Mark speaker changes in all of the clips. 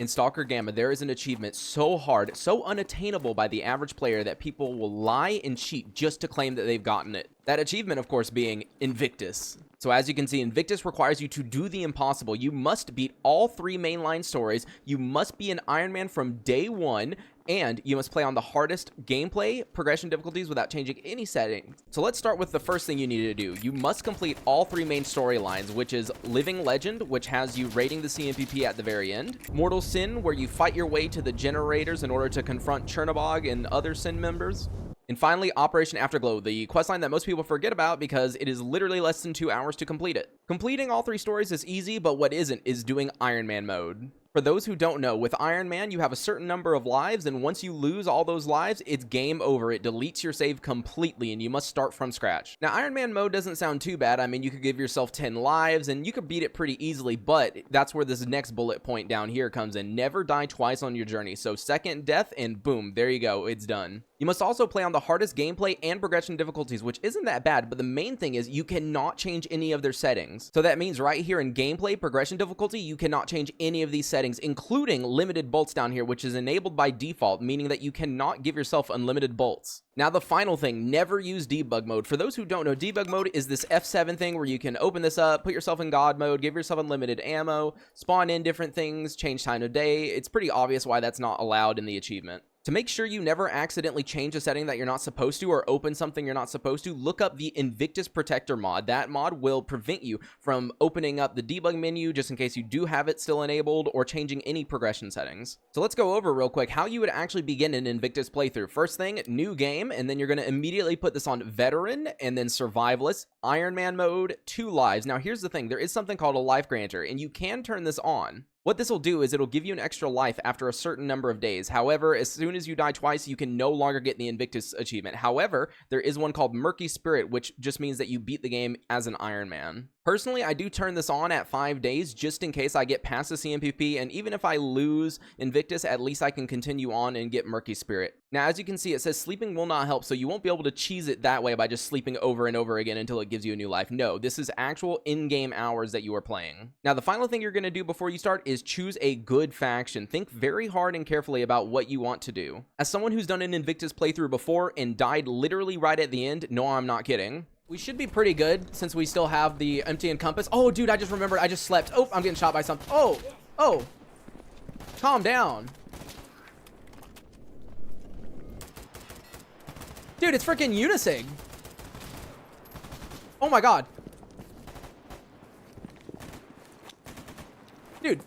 Speaker 1: In S.T.A.L.K.E.R Gamma, there is an achievement so hard, so unattainable by the average player that people will lie and cheat just to claim that they've gotten it. That achievement, of course, being Invictus. So as you can see, Invictus requires you to do the impossible. You must beat all 3 mainline stories. You must be an Iron Man from day 1. And you must play on the hardest gameplay progression difficulties without changing any settings. So let's start with the first thing you need to do. You must complete all 3 main storylines, which is Living Legend, which has you raiding the CMPP at the very end. Mortal Sin, where you fight your way to the generators in order to confront Chernobog and other Sin members. And finally, Operation Afterglow, the questline that most people forget about because it is literally less than 2 hours to complete it. Completing all 3 stories is easy, but what isn't is doing Iron Man mode. For those who don't know, with Iron Man, you have a certain number of lives, and once you lose all those lives, it's game over. It deletes your save completely, and you must start from scratch. Now, Iron Man mode doesn't sound too bad. I mean, you could give yourself 10 lives, and you could beat it pretty easily, but that's where this next bullet point down here comes in. Never die twice on your journey. So second death, and boom, there you go. It's done. You must also play on the hardest gameplay and progression difficulties, which isn't that bad, but the main thing is you cannot change any of their settings. So that means right here in gameplay, progression difficulty, you cannot change any of these settings, including limited bolts down here, which is enabled by default, meaning that you cannot give yourself unlimited bolts. Now, the final thing, never use debug mode. For those who don't know, debug mode is this F7 thing where you can open this up, put yourself in God mode, give yourself unlimited ammo, spawn in different things, change time of day. It's pretty obvious why that's not allowed in the achievement. To make sure you never accidentally change a setting that you're not supposed to or open something you're not supposed to, look up the Invictus Protector mod. That mod will prevent you from opening up the debug menu just in case you do have it still enabled or changing any progression settings. So let's go over real quick how you would actually begin an Invictus playthrough. First thing, new game, and then you're going to immediately put this on Veteran and then Survivalist, Iron Man mode, 2 lives. Now here's the thing, there is something called a life granter, and you can turn this on. What this will do is it'll give you an extra life after a certain number of days. However, as soon as you die twice, you can no longer get the Invictus achievement. However, there is one called Murky Spirit, which just means that you beat the game as an Iron Man. Personally, I do turn this on at 5 days just in case I get past the CMPP, and even if I lose Invictus, at least I can continue on and get Murky Spirit. Now, as you can see, it says sleeping will not help, so you won't be able to cheese it that way by just sleeping over and over again until it gives you a new life. No, this is actual in-game hours that you are playing. Now, the final thing you're going to do before you start is choose a good faction. Think very hard and carefully about what you want to do. As someone who's done an Invictus playthrough before and died literally right at the end, no, I'm not kidding. We should be pretty good since we still have the empty encompass. Oh, dude, I just remembered. I just slept. Oh, I'm getting shot by something. Oh. Calm down. Dude, it's freaking Unisig. Oh my god. Dude.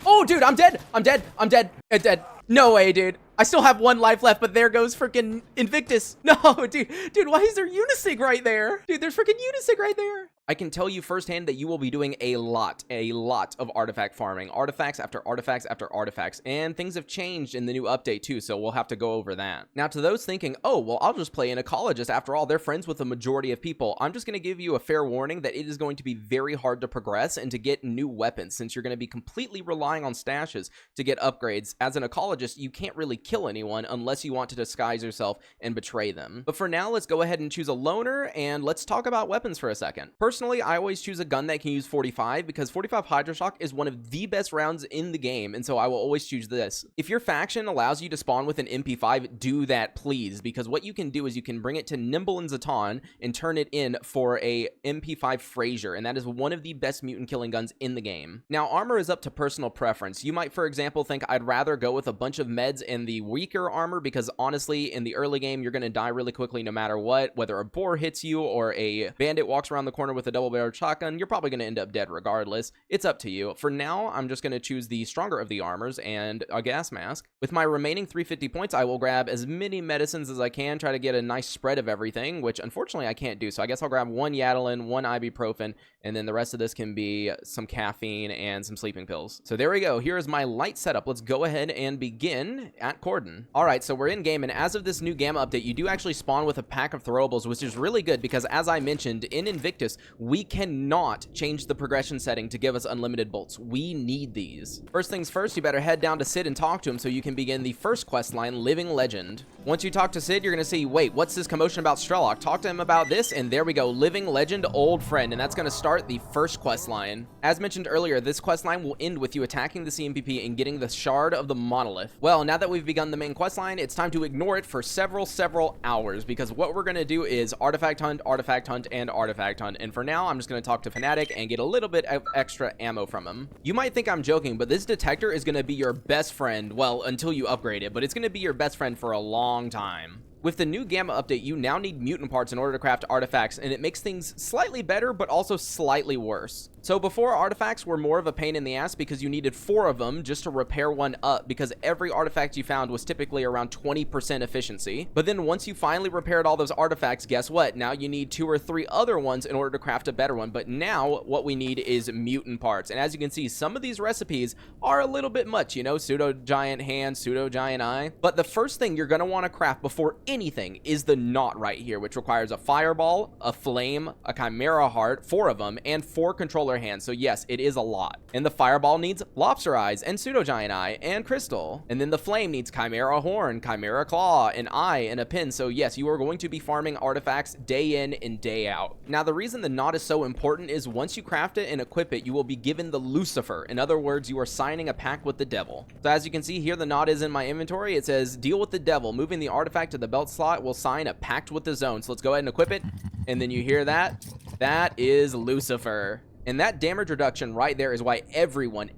Speaker 1: Oh, dude, I'm dead. I'm dead. No way, dude. I still have 1 life left, but there goes freaking Invictus. No, dude, why is there Unisig right there? Dude, there's freaking Unisig right there. I can tell you firsthand that you will be doing a lot of artifact farming. Artifacts after artifacts after artifacts. And things have changed in the new update too, so we'll have to go over that. Now, to those thinking, oh, well, I'll just play an ecologist. After all, they're friends with the majority of people. I'm just going to give you a fair warning that it is going to be very hard to progress and to get new weapons since you're going to be completely relying on stashes to get upgrades. As an ecologist, you can't really kill anyone unless you want to disguise yourself and betray them. But for now, let's go ahead and choose a loner and let's talk about weapons for a second. Personally, I always choose a gun that can use 45 because 45 Hydroshock is one of the best rounds in the game, and so I will always choose this. If your faction allows you to spawn with an MP5, do that, please, because what you can do is you can bring it to Nimble and Zatan and turn it in for a MP5 Frazier, and that is one of the best mutant killing guns in the game. Now, armor is up to personal preference. You might, for example, think I'd rather go with a bunch of meds and the weaker armor because honestly, in the early game, you're going to die really quickly no matter what, whether a boar hits you or a bandit walks around the corner with a double-barreled shotgun, you're probably going to end up dead regardless. It's up to you. For now, I'm just going to choose the stronger of the armors and a gas mask. With my remaining 350 points, I will grab as many medicines as I can, try to get a nice spread of everything, which unfortunately I can't do. So I guess I'll grab 1 Yadalin, 1 ibuprofen, and then the rest of this can be some caffeine and some sleeping pills. So there we go. Here is my light setup. Let's go ahead and begin at Corden. All right, so we're in game, and as of this new Gamma update, you do actually spawn with a pack of throwables, which is really good because as I mentioned, in Invictus, we cannot change the progression setting to give us unlimited bolts. We need these. First things first, you better head down to Sid and talk to him so you can begin the first quest line, Living Legend. Once you talk to Sid, you're going to see, wait, what's this commotion about S.T.A.L.K.E.R? Talk to him about this, and there we go, Living Legend, Old Friend, and that's going to start the first quest line. As mentioned earlier, this quest line will end with you attacking the CMPP and getting the Shard of the Monolith. Well, now that we've begun the main quest line, it's time to ignore it for several hours, because what we're going to do is artifact hunt, and artifact hunt, and for now, I'm just going to talk to Fnatic and get a little bit of extra ammo from him. You might think I'm joking, but this detector is going to be your best friend, well, until you upgrade it, but it's going to be your best friend for a long time. With the new Gamma update, you now need mutant parts in order to craft artifacts, and it makes things slightly better, but also slightly worse. So before, artifacts were more of a pain in the ass because you needed 4 of them just to repair one up, because every artifact you found was typically around 20% efficiency. But then once you finally repaired all those artifacts, guess what? Now you need 2 or 3 other ones in order to craft a better one. But now what we need is mutant parts. And as you can see, some of these recipes are a little bit much, you know, pseudo giant hand, pseudo giant eye. But the first thing you're going to want to craft before anything is the knot right here, which requires a fireball, a flame, a chimera heart, 4 of them, and 4 controller hands. So yes, it is a lot. And the fireball needs lobster eyes and pseudo giant eye and crystal. And then the flame needs chimera horn, chimera claw, an eye, and a pin. So yes, you are going to be farming artifacts day in and day out. Now the reason the knot is so important is once you craft it and equip it, you will be given the Lucifer. In other words, you are signing a pact with the devil. So as you can see here, the knot is in my inventory. It says deal with the devil. Moving the artifact to the belt slot will sign a pact with the zone. So let's go ahead and equip it. And then you hear that? That is Lucifer. And that damage reduction right there is why everyone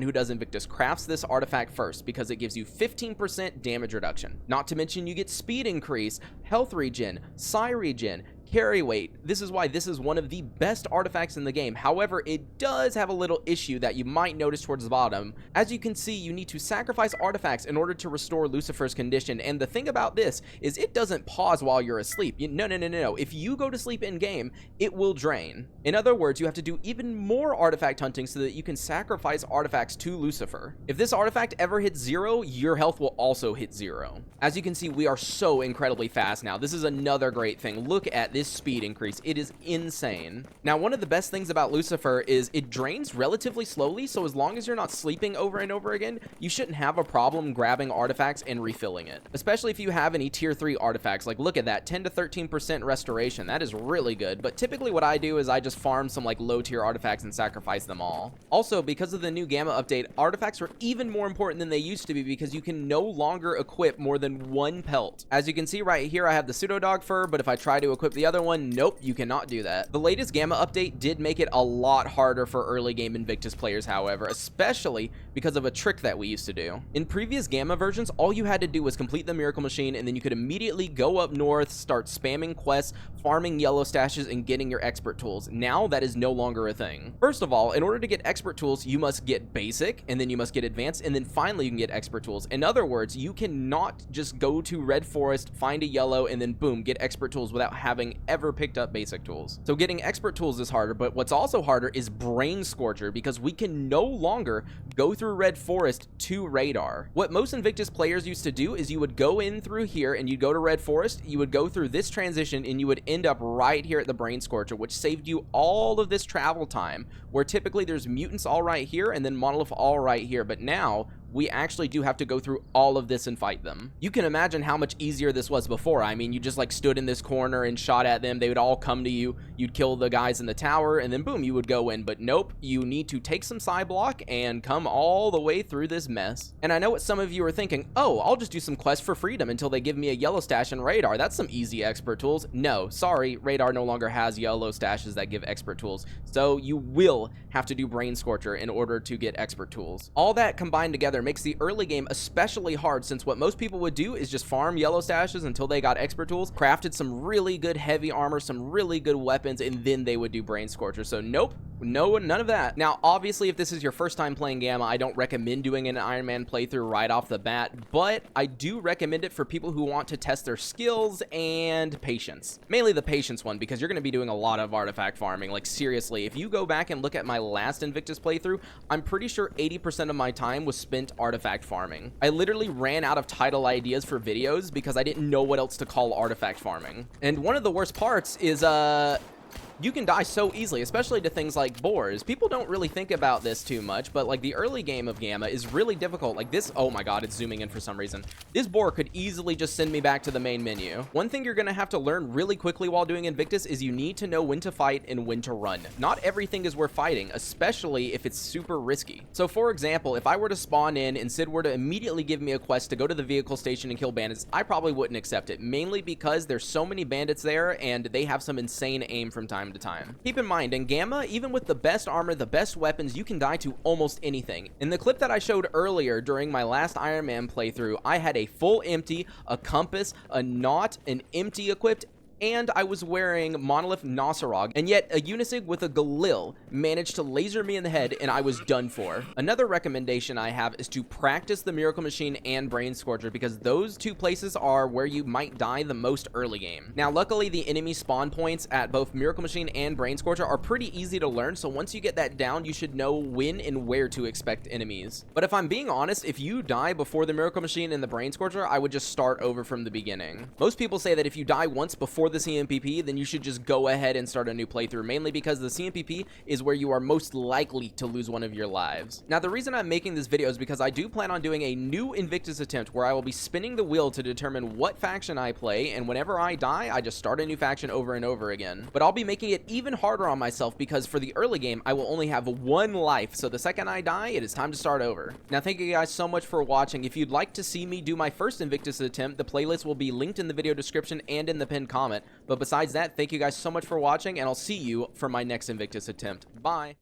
Speaker 1: who does Invictus crafts this artifact first, because it gives you 15% damage reduction. Not to mention you get speed increase, health regen, psi regen, carry weight. This is why this is one of the best artifacts in the game. However, it does have a little issue that you might notice towards the bottom. As you can see, you need to sacrifice artifacts in order to restore Lucifer's condition. And the thing about this is it doesn't pause while you're asleep. No. If you go to sleep in game, it will drain. In other words, you have to do even more artifact hunting so that you can sacrifice artifacts to Lucifer. If this artifact ever hits 0, your health will also hit 0. As you can see, we are so incredibly fast now. This is another great thing. Look at this speed increase. It is insane. Now, one of the best things about Lucifer is it drains relatively slowly, so as long as you're not sleeping over and over again, you shouldn't have a problem grabbing artifacts and refilling it. Especially if you have any tier 3 artifacts. Like, look at that, 10 to 13% restoration. That is really good. But typically what I do is I just farm some like low tier artifacts and sacrifice them all. Also, because of the new Gamma update, artifacts are even more important than they used to be because you can no longer equip more than 1 pelt. As you can see right here, I have the pseudo dog fur, but if I try to equip the other one, nope, you cannot do that. The latest Gamma update did make it a lot harder for early game Invictus players, however, especially because of a trick that we used to do. In previous Gamma versions, all you had to do was complete the Miracle Machine, and then you could immediately go up north, start spamming quests, farming yellow stashes, and getting your expert tools. Now that is no longer a thing. First of all, in order to get expert tools, you must get basic, and then you must get advanced, and then finally you can get expert tools. In other words, you cannot just go to Red Forest, find a yellow, and then boom, get expert tools without having ever picked up basic tools. So getting expert tools is harder, but what's also harder is Brain Scorcher, because we can no longer go through Red Forest to Radar. What most Invictus players used to do is you would go in through here and you'd go to Red Forest, you would go through this transition, and you would end up right here at the Brain Scorcher, which saved you all of this travel time, where typically there's mutants all right here and then Monolith all right here, but now we actually do have to go through all of this and fight them. You can imagine how much easier this was before. I mean, you just like stood in this corner and shot at them. They would all come to you. You'd kill the guys in the tower and then boom, you would go in. But nope, you need to take some psi block and come all the way through this mess. And I know what some of you are thinking, oh, I'll just do some quests for freedom until they give me a yellow stash and Radar. That's some easy expert tools. No, sorry, Radar no longer has yellow stashes that give expert tools. So you will have to do Brain Scorcher in order to get expert tools. All that combined together makes the early game especially hard, since what most people would do is just farm yellow stashes until they got expert tools, crafted some really good heavy armor, some really good weapons, and then they would do Brain Scorcher. So nope, no, none of that. Now, obviously, if this is your first time playing Gamma, I don't recommend doing an Iron Man playthrough right off the bat, but I do recommend it for people who want to test their skills and patience. Mainly the patience one, because you're going to be doing a lot of artifact farming. Like, seriously, if you go back and look at my last Invictus playthrough, I'm pretty sure 80% of my time was spent artifact farming. I literally ran out of title ideas for videos because I didn't know what else to call artifact farming. And one of the worst parts is, you can die so easily, especially to things like boars. People don't really think about this too much, but like the early game of Gamma is really difficult. Like this, oh my god, it's zooming in for some reason. This boar could easily just send me back to the main menu. One thing you're gonna have to learn really quickly while doing Invictus is you need to know when to fight and when to run. Not everything is worth fighting, especially if it's super risky. So for example, if I were to spawn in and Sid were to immediately give me a quest to go to the vehicle station and kill bandits, I probably wouldn't accept it, mainly because there's so many bandits there and they have some insane aim from time to time. Keep in mind, in Gamma, even with the best armor, the best weapons, you can die to almost anything. In the clip that I showed earlier during my last Iron Man playthrough, I had a full empty, a compass, a knot, an empty equipped, and I was wearing Monolith Nosarog, and yet a Unisig with a Galil managed to laser me in the head, and I was done for. Another recommendation I have is to practice the Miracle Machine and Brain Scorcher, because those two places are where you might die the most early game. Now, luckily, the enemy spawn points at both Miracle Machine and Brain Scorcher are pretty easy to learn, so once you get that down, you should know when and where to expect enemies. But if I'm being honest, if you die before the Miracle Machine and the Brain Scorcher, I would just start over from the beginning. Most people say that if you die once before the CMPP, then you should just go ahead and start a new playthrough, mainly because the CMPP is where you are most likely to lose one of your lives. Now, the reason I'm making this video is because I do plan on doing a new Invictus attempt where I will be spinning the wheel to determine what faction I play, and whenever I die, I just start a new faction over and over again. But I'll be making it even harder on myself because for the early game, I will only have one life, so the second I die, it is time to start over. Now, thank you guys so much for watching. If you'd like to see me do my first Invictus attempt, the playlist will be linked in the video description and in the pinned comment. But besides that, thank you guys so much for watching, and I'll see you for my next Invictus attempt. Bye!